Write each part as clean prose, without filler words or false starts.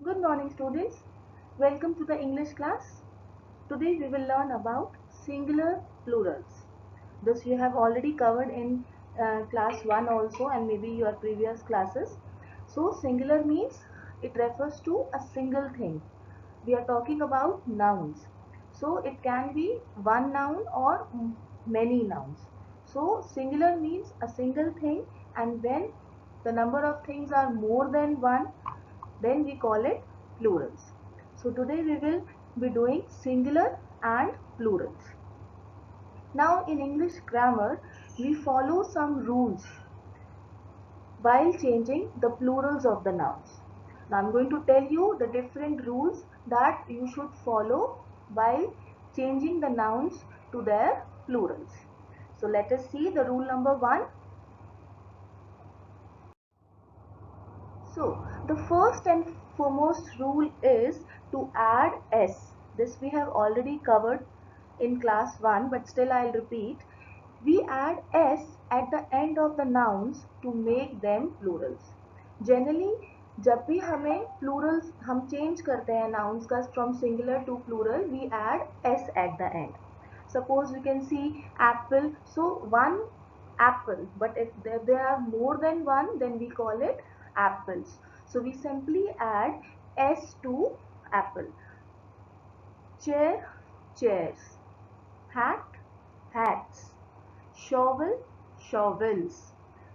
Good morning, students. Welcome to the English class. Today we will learn about singular plurals. This you have already covered in class 1 also and maybe your previous classes. So singular means it refers to a single thing. We are talking about nouns. So it can be one noun or many nouns. So singular means a single thing, and when the number of things are more than one, then we call it plurals. So today we will be doing singular and plurals. Now in English grammar, we follow some rules while changing the plurals of the nouns. Now I'm going to tell you the different rules that you should follow while changing the nouns to their plurals. So let us see the rule number 1. So the first and foremost rule is to add s. This we have already covered in class 1, but still I'll repeat. We add s at the end of the nouns to make them plurals. Generally जब भी हमें plurals हम change करते हैं nouns का from singular to plural, we add s at the end. Suppose we can see apple, so one apple, but if there are more than one, then we call it apples. So we simply add s to apple. Chair, chairs. Hat, hats. Shovel, shovels.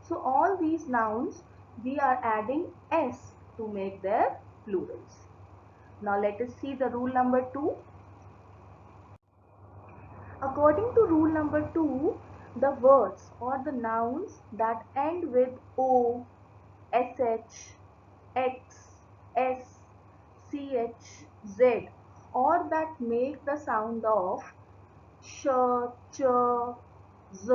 So all these nouns we are adding s to make their plurals. Now let us see the rule number 2. According to rule number 2, the words or the nouns that end with o, sh, x, s, ch, z, or that make the sound of sh, ch, z.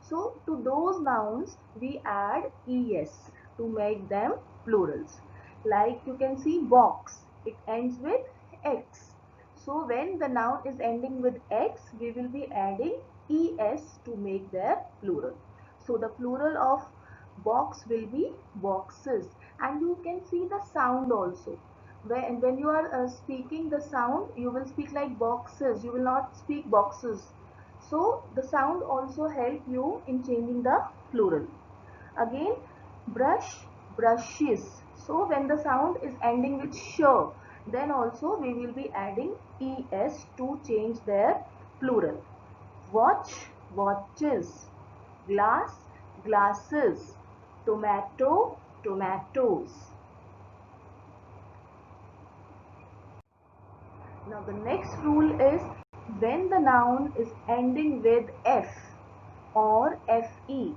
So to those nouns we add es to make them plurals. Like you can see box, it ends with x. So when the noun is ending with x, we will be adding es to make their plural. So the plural of box will be boxes, and you can see the sound also. When you are speaking the sound, you will speak like boxes, you will not speak boxes. So the sound also help you in changing the plural. Again, brush, brushes. So when the sound is ending with sh, then also we will be adding es to change their plural. Watch, watches. Glass, glasses. Tomato, tomatoes. Now the next rule is when the noun is ending with f or fe,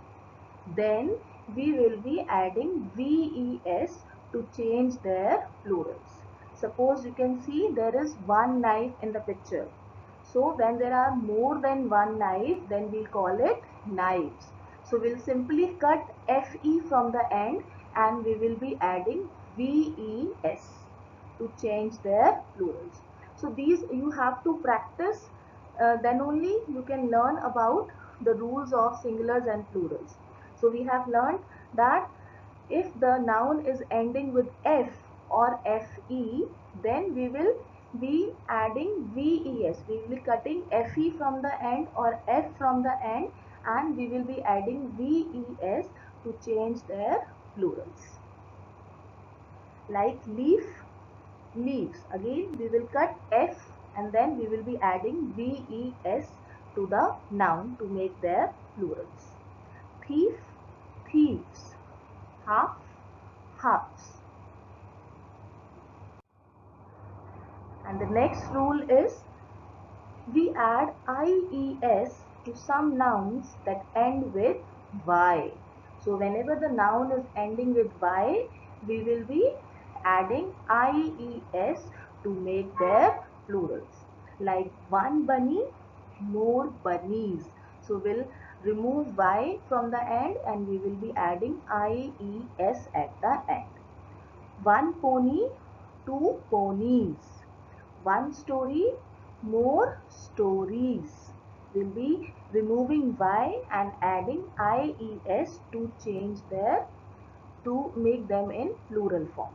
then we will be adding ves to change their plurals. Suppose you can see there is one knife in the picture. So when there are more than one knife, then we call it knives. So we'll simply cut fe from the end and we will be adding ves to change their plurals. So these you have to practice, then only you can learn about the rules of singulars and plurals. So we have learned that if the noun is ending with f or fe, then we will be adding ves. We will be cutting fe from the end or f from the end, and we will be adding ves to change their plurals. Like leaf, leaves. Again we will cut f and then we will be adding ves to the noun to make their plurals. Thief, thieves. Half, halves. And the next rule is we add ies to some nouns that end with y. So whenever the noun is ending with y, we will be adding ies to make their plurals. Like one bunny, more bunnies. So we'll remove y from the end and we will be adding ies at the end. One pony, two ponies. One story, more stories. We'll be removing y and adding ies to change their, to make them in plural form.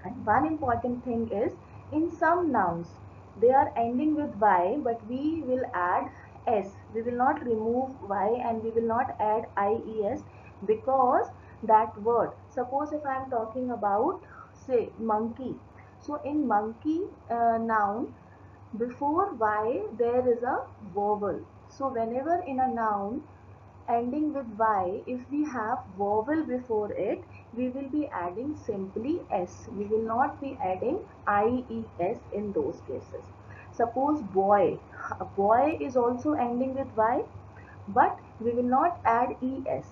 And one important thing is, in some nouns, they are ending with Y, but we will add S. We will not remove Y and we will not add IES, because that word, suppose if I am talking about, say, monkey. So in monkey noun, before Y there is a vowel. So whenever in a noun ending with Y, if we have vowel before it, we will be adding simply S. We will not be adding IES in those cases. Suppose boy. A boy is also ending with Y, but we will not add ES.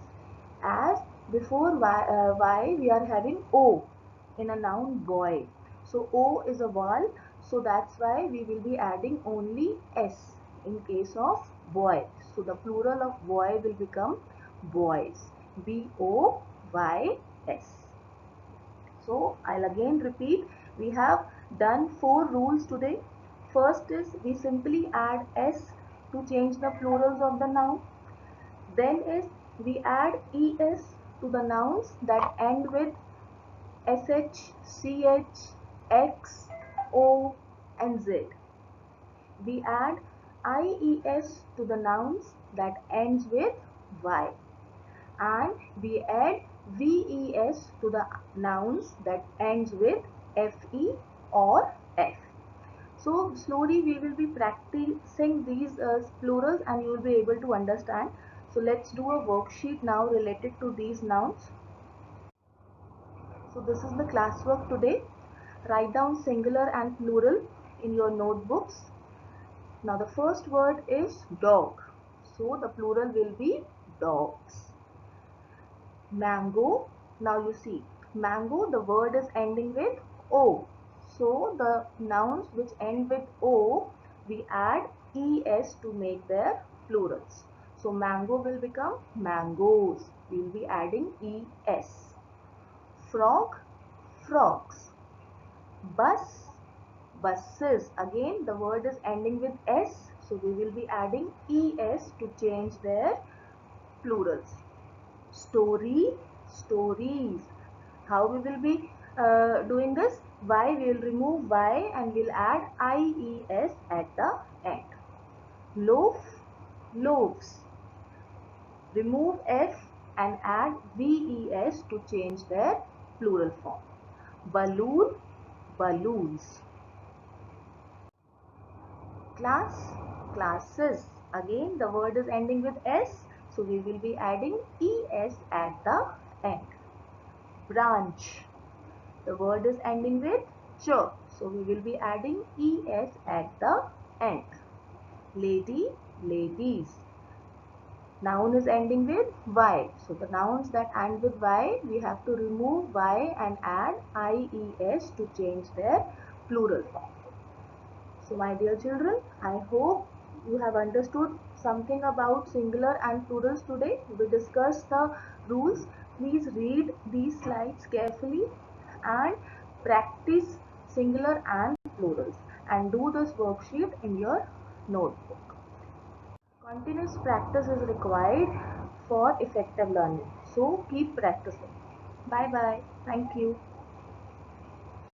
As before Y we are having O in a noun boy. So O is a vowel, so that's why we will be adding only S in case of boy. So the plural of boy will become boys. BOYS. So I'll again repeat, we have done 4 rules today. First is we simply add S to change the plurals of the noun. Then is we add ES to the nouns that end with SH, CH, X, O and Z. We add IES to the nouns that ends with Y, and we add VES to the nouns that ends with FE or F. So slowly we will be practicing these plurals and you will be able to understand. So let's do a worksheet now related to these nouns. So this is the classwork today. Write down singular and plural in your notebooks. Now the first word is dog. So the plural will be dogs. Mango. Now you see, mango, the word is ending with O. So the nouns which end with O, we add ES to make their plurals. So mango will become mangoes. We will be adding ES. Frog, frogs. Bus, buses. Again, the word is ending with S. So we will be adding ES to change their plurals. Story, stories. How we will be doing this? Y, we will remove Y and we'll add IES at the end. Loaf, loaves. Remove F and add VES to change their plural form. Balloon, balloons. Class, classes. Again, the word is ending with S, so we will be adding ES at the end. Branch. The word is ending with ch, so we will be adding ES at the end. Lady, ladies. Noun is ending with Y. So the nouns that end with Y, we have to remove Y and add IES to change their plural form. So my dear children, I hope you have understood something about singular and plurals today. We discussed the rules. Please read these slides carefully and practice singular and plurals and do this worksheet in your notebook. Continuous practice is required for effective learning. So keep practicing. Bye bye. Thank you.